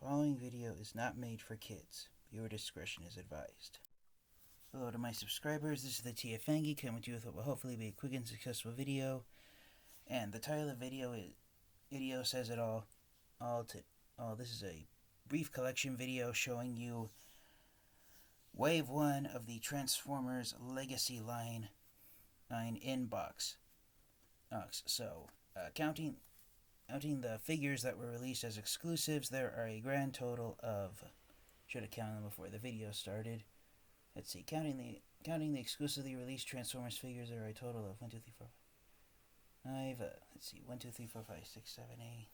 following video is not made for kids. Viewer discretion is advised. Hello to my subscribers, this is the TFangy coming to you with what will hopefully be a quick and successful video. And the title of the video says it all. This is a brief collection video showing you Wave 1 of the Transformers Legacy line in box. Counting the figures that were released as exclusives, there are a grand total of, should have counted them before the video started. Let's see, counting the exclusively released Transformers figures, there are a total of 1, 2, 3, 4, 5. Let's see, 1, 2, 3, 4, 5, 6, 7, 8,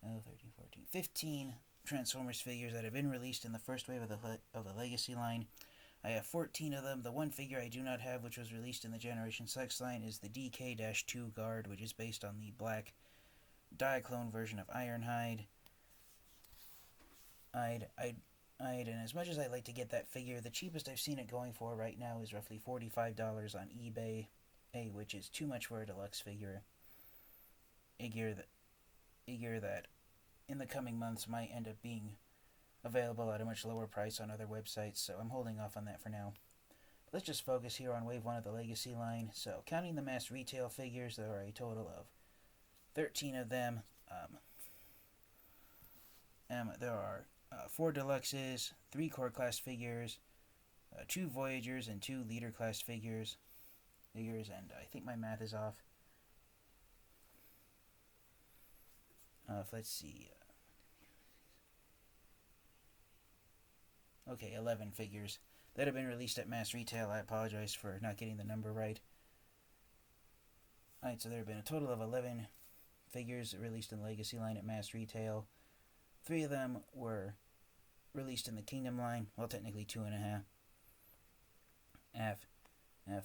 13, 14, 15 Transformers figures that have been released in the first wave of the Legacy line. I have 14 of them. The one figure I do not have, which was released in the Generation Sex line, is the DK-2 Guard, which is based on the black Diaclone version of Ironhide. And as much as I'd like to get that figure, the cheapest I've seen it going for right now is roughly $45 on eBay, which is too much for a deluxe figure. Figure that in the coming months might end up being available at a much lower price on other websites, so I'm holding off on that for now. Let's just focus here on Wave 1 of the Legacy line. So, counting the mass retail figures, there are a total of 13 of them. There are 4 Deluxes, 3 Core Class figures, 2 Voyagers, and 2 Leader Class figures, and I think my math is off. Let's see. Okay, 11 figures that have been released at mass retail. I apologize for not getting the number right. Alright, so there have been a total of 11 figures released in the Legacy line at mass retail. 3 of them were released in the Kingdom line. Well, technically 2.5.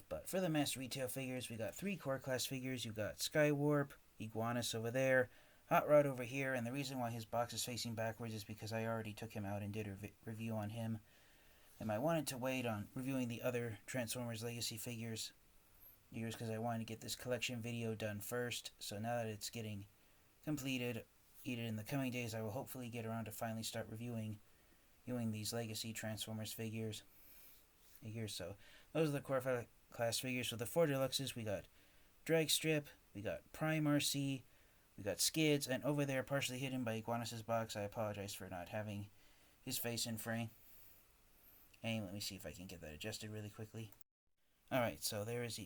But for the mass retail figures, we got 3 Core Class figures. You've got Skywarp, Iguanus over there, Hot Rod over here, and the reason why his box is facing backwards is because I already took him out and did a review on him. And I wanted to wait on reviewing the other Transformers Legacy figures because I wanted to get this collection video done first. So now that it's getting completed, either in the coming days, I will hopefully get around to finally start reviewing these Legacy Transformers figures. So those are the Core Class figures. For the 4 Deluxes, we got Dragstrip, we got Prime RC, we got Skids, and over there, partially hidden by Iguanus' box, I apologize for not having his face in frame. And let me see if I can get that adjusted really quickly. Alright, so there is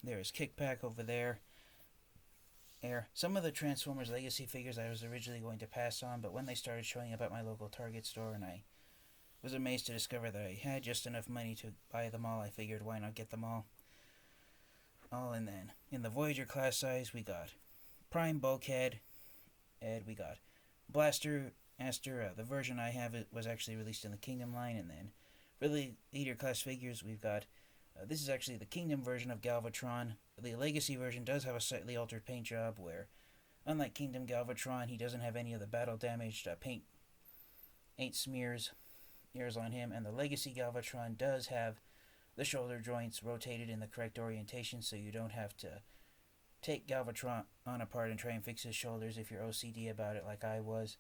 Kickback over there. Some of the Transformers Legacy figures I was originally going to pass on, but when they started showing up at my local Target store and I was amazed to discover that I had just enough money to buy them all, I figured why not get them all. And then in the Voyager class size, we got Prime Bulkhead, we got Blaster Aster. The version I have was actually released in the Kingdom line, and then for the Leader Class figures, we've got this is actually the Kingdom version of Galvatron. The Legacy version does have a slightly altered paint job where, unlike Kingdom Galvatron, he doesn't have any of the battle damaged paint smears on him, and the Legacy Galvatron does have the shoulder joints rotated in the correct orientation, so you don't have to take Galvatron apart and try and fix his shoulders if you're OCD about it like I was.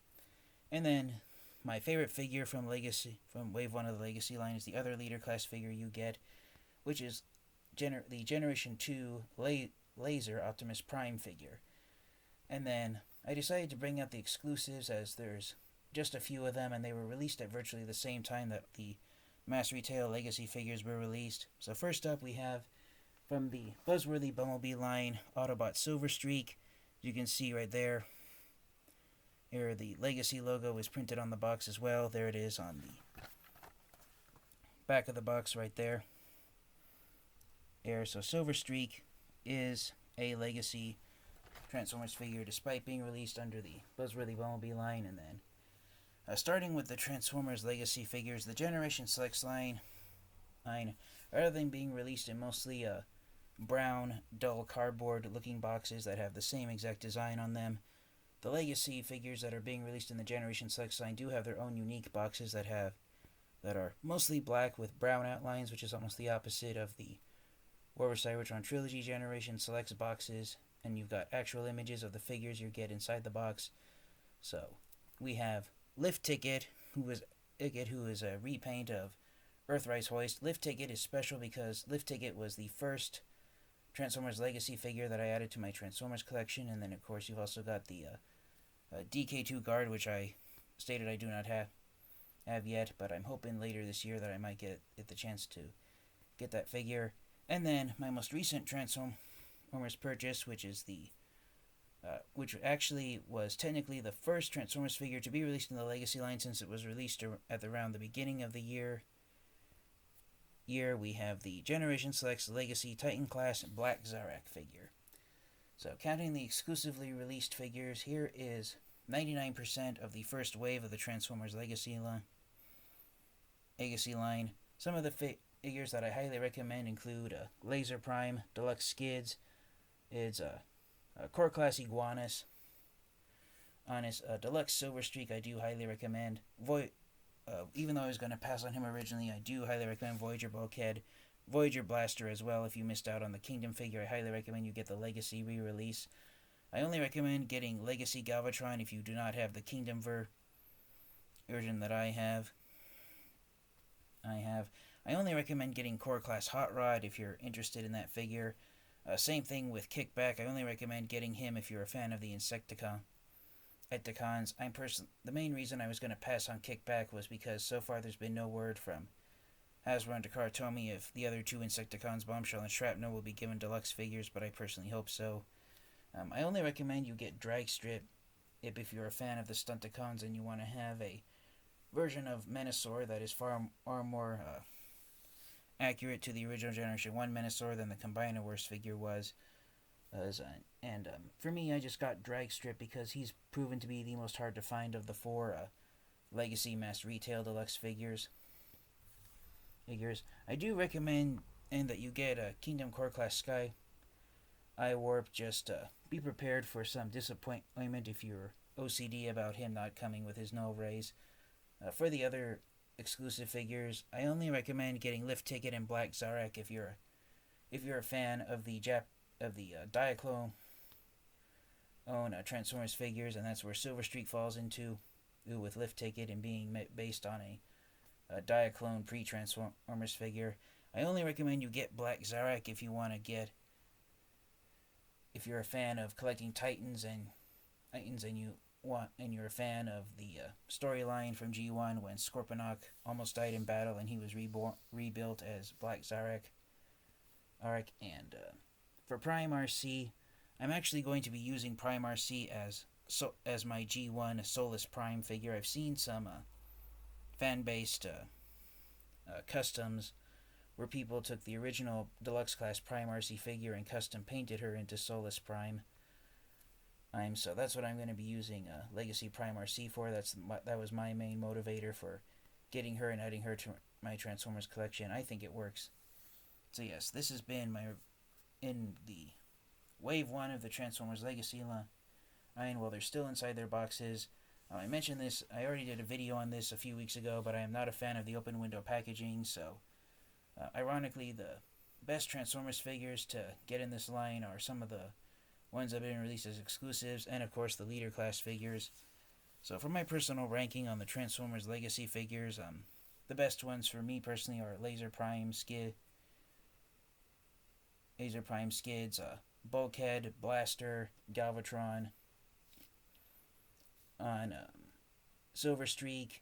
And then my favorite figure from Wave 1 of the Legacy line is the other Leader Class figure you get, which is the Generation 2 Laser Optimus Prime figure. And then I decided to bring out the exclusives as there's just a few of them, and they were released at virtually the same time that the mass retail Legacy figures were released. So first up we have from the Buzzworthy Bumblebee line, Autobot Silver Streak. You can see right there, here the Legacy logo is printed on the box as well. There it is on the back of the box right there. So Silver Streak is a Legacy Transformers figure despite being released under the Buzzworthy Bumblebee line. And then starting with the Transformers Legacy figures, the Generation Selects line, rather than being released in mostly brown, dull cardboard looking boxes that have the same exact design on them, the Legacy figures that are being released in the Generation Selects line do have their own unique boxes that are mostly black with brown outlines, which is almost the opposite of the War of Cybertron Trilogy Generation Selects boxes, and you've got actual images of the figures you get inside the box. So we have Lift Ticket, who is a repaint of Earthrise Hoist. Lift Ticket is special because Lift Ticket was the first Transformers Legacy figure that I added to my Transformers collection, and then of course you've also got the DK2 Guard, which I stated I do not have yet, but I'm hoping later this year that I might get the chance to get that figure. And then my most recent Transformers purchase, which is which actually was technically the first Transformers figure to be released in the Legacy line, since it was released at around the beginning of the year. We have the Generation Selects Legacy Titan Class Black Zarak figure. So counting the exclusively released figures, here is 99% of the first wave of the Transformers Legacy line. Some of the figures that I highly recommend include Laser Prime, Deluxe Skids, it's Core Class Iguanas, Deluxe Silver Streak I do highly recommend. Even though I was going to pass on him originally, I do highly recommend Voyager Bulkhead, Voyager Blaster as well. If you missed out on the Kingdom figure, I highly recommend you get the Legacy re-release. I only recommend getting Legacy Galvatron if you do not have the Kingdom version that I have. I only recommend getting Core Class Hot Rod if you're interested in that figure. Same thing with Kickback. I only recommend getting him if you're a fan of the Insecticons. The main reason I was going to pass on Kickback was because so far there's been no word from Hasbro and Takara Tomy if the other two Insecticons, Bombshell and Shrapnel, will be given deluxe figures, but I personally hope so. I only recommend you get Dragstrip if you're a fan of the Stunticons and you want to have a version of Menasor that is far more accurate to the original Generation 1 Menasor than the Combinaverse figure was. For me, I just got Dragstrip because he's proven to be the most hard to find of the four Legacy Mass Retail Deluxe figures. I do recommend that you get a Kingdom Core Class Sky Eye Warp. Just be prepared for some disappointment if you're OCD about him not coming with his null rays. For the other exclusive figures, I only recommend getting Lift Ticket and Black Zarak if you're a fan of the Diaclone Transformers figures, and that's where Silver Streak falls into, with Lift Ticket and being based on a Diaclone pre-Transformers figure. I only recommend you get Black Zarak if you're a fan of collecting Titans and you're a fan of the storyline from G1 when Scorponok almost died in battle and he was rebuilt as Black Zarak. And for Prime RC, I'm actually going to be using Prime RC as my G1 Solus Prime figure. I've seen some fan-based customs where people took the original Deluxe Class Prime RC figure and custom painted her into Solus Prime. So that's what I'm going to be using Legacy Prime RC for. That was my main motivator for getting her and adding her to my Transformers collection. I think it works. So yes, this has been in the Wave 1 of the Transformers Legacy line. Well, they're still inside their boxes. I mentioned this, I already did a video on this a few weeks ago, but I am not a fan of the open window packaging, so ironically the best Transformers figures to get in this line are some of the ones that have been released as exclusives, and of course the leader class figures. So for my personal ranking on the Transformers Legacy figures, the best ones for me personally are Laser Prime Skids, Bulkhead, Blaster, Galvatron, on Silver Streak,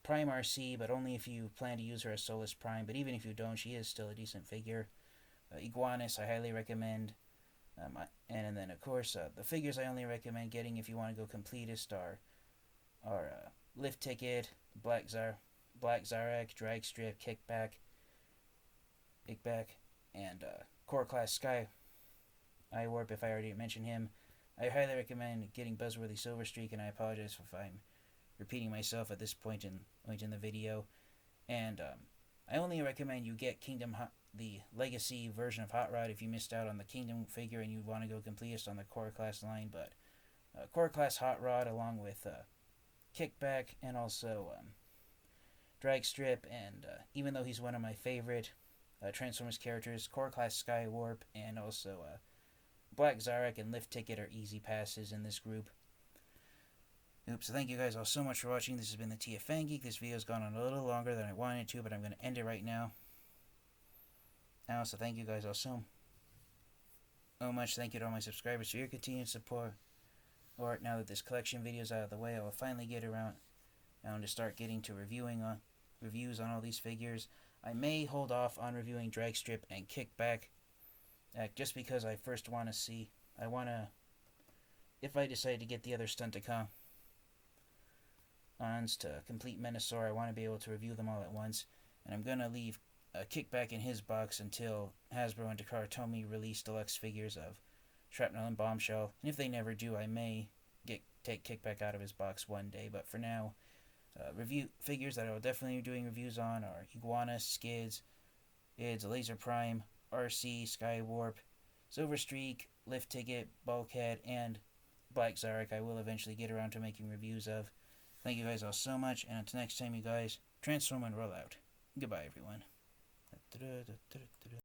Prime RC, but only if you plan to use her as Solus Prime, but even if you don't, she is still a decent figure. Iguanas, I highly recommend. And then, of course, the figures I only recommend getting if you want to go completist are Lift Ticket, Black Zarak, Dragstrip, Kickback, and Core Class Sky Eye Warp, if I already mentioned him. I highly recommend getting Buzzworthy Silver Streak, and I apologize if I'm repeating myself at this point in the video. And I only recommend you get the Legacy version of Hot Rod if you missed out on the Kingdom figure and you want to go completist on the Core Class line. But Core Class Hot Rod along with Kickback and also Dragstrip, and even though he's one of my favorite Transformers characters, Core Class Sky Warp and also Black Zarak and Lift Ticket are easy passes in this group. Oops, so thank you guys all so much for watching. This has been the TFN Geek. This video's gone on a little longer than I wanted to, but I'm going to end it right now. So thank you guys all so much. Thank you to all my subscribers for your continued support. Or now that this collection video is out of the way, I will finally get around to start getting to reviews on all these figures. I may hold off on reviewing Dragstrip and Kickback, just because I first want to see. If I decide to get the other Stunticons to complete Menasor, I want to be able to review them all at once. And I'm going to leave Kickback in his box until Hasbro and Takara Tomy release deluxe figures of Shrapnel and Bombshell. And if they never do, I may take Kickback out of his box one day. But for now, review figures that I will definitely be doing reviews on are Iguana, Skids, Laser Prime, RC, Skywarp, Silver Streak, Lift Ticket, Bulkhead, and Black Zarek. I will eventually get around to making reviews of. Thank you guys all so much, and until next time, you guys, transform and roll out. Goodbye, everyone.